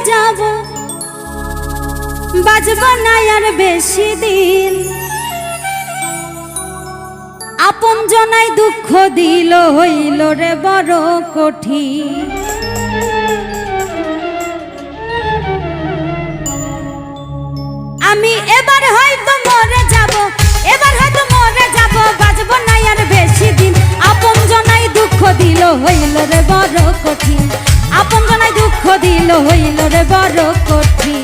যাব বাজব না আর বেশি দিন আপন জনাই দুঃখ দিল হইল রে বড় কঠিন আমি এবার হয়তো মরে যাব বাজব না আর বেশি দিন আপন জনাই দুঃখ দিল হইল রে বড় কঠিন আপন জনাই দুঃখ দিল হইল রে বড় কঠিন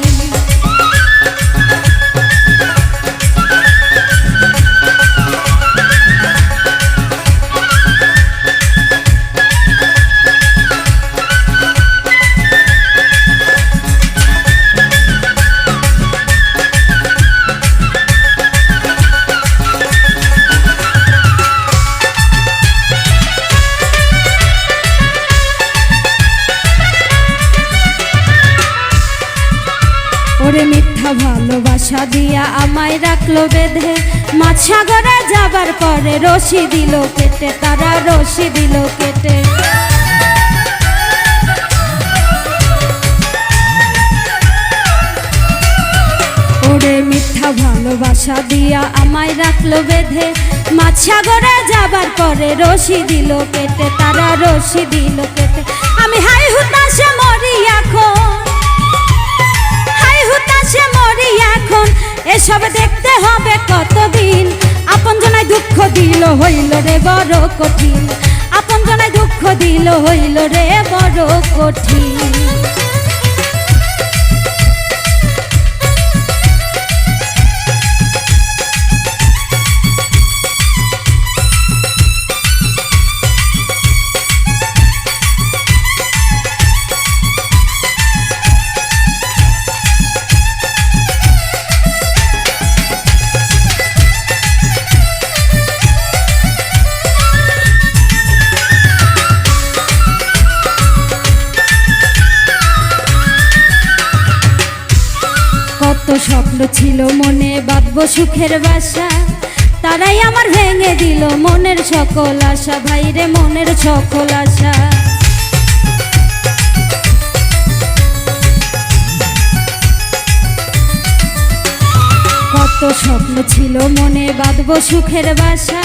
ওরে মিথ্যা ভালোবাসা দিয়া আমায় রাখলো বেঁধে মাছ সাগরে যাবার পরে রশি দিল কেটে তারা রশি দিল কেটে ওরে মিথ্যা ভালোবাসা দিয়া আমায় রাখলো বেঁধে মাছ সাগরে যাবার পরে রশি দিল কেটে তারা রশি দিল কেটে আমি হাই হুতাশে মরি এখন এসব দেখতে হবে কতদিন আপন জনাই দুঃখ দিল হইল রে বড় কঠিন আপন জনাই দুঃখ দিল হইল রে বড় কঠিন কত স্বপ্ন ছিল মনে বাঁধবো সুখের বাসা তারাই আমার ভেঙে দিল মনের সকল আশা ভাইরে মনের সকল আশা কত স্বপ্ন ছিল মনে বাঁধবো সুখের বাসা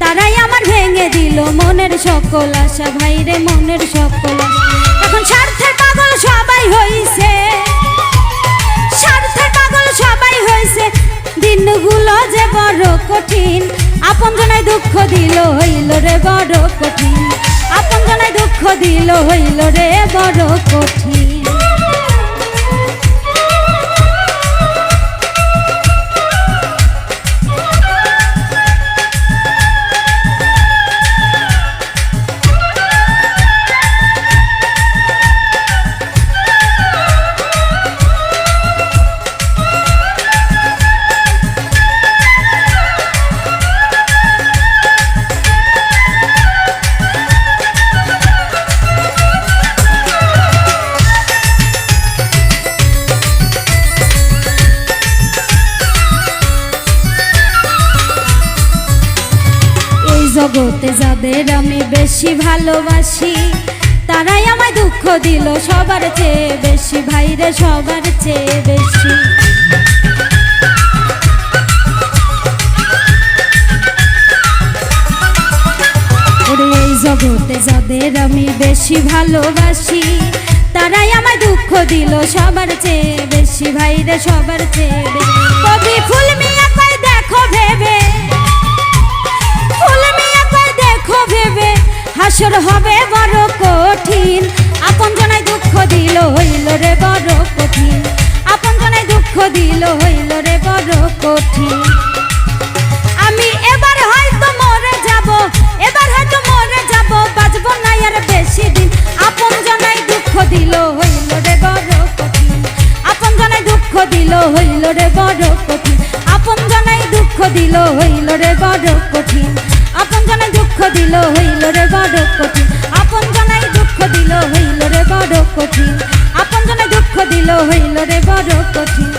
তারাই আমার ভেঙে দিল মনের সকল আশা ভাইরে মনের সকল আশা এখন স্বার্থের পাগল সবাই হইছে দিনগুলো যে বড় কঠিন আপন জনাই দুঃখ দিল হইল রে বড় কঠিন আপন জনাই দুঃখ দিল হইল রে বড় কঠিন জগতে যাদের আমি বেশি ভালোবাসি তারাই আমায় দুঃখ দিল সবার চেয়ে বেশি ভাইরে সবার চেয়ে বেশি ওরে এই জগতে যাদের আমি বেশি ভালোবাসি তারাই আমায় দুঃখ দিল সবার চেয়ে বেশি ভাইরে সবার চেয়ে বেশি কবি ফুল মিয়া কই দেখো ভেবে হাসর হবে বড় কঠিন আপন জনাই দুঃখ দিল হইল রে বড় কঠিন আপন জনাই দুঃখ দিল হইল রে বড় কঠিন আমি এবার হয়তো মরে যাব বাজব না আর বেশি দিন আপন জনাই দুঃখ দিল হইল রে বড় কঠিন আপন জনাই দুঃখ দিল হইল রে বড় কঠিন আপন জনাই দুঃখ দিল হইল রে বড় কঠিন আপন জনাই দুঃখ দিল হইল রে বড় কঠিন আপন জনাই দুঃখ দিল হইল রে বড় কঠিন আপন জনাই দুঃখ দিল হইল রে বড় কঠিন।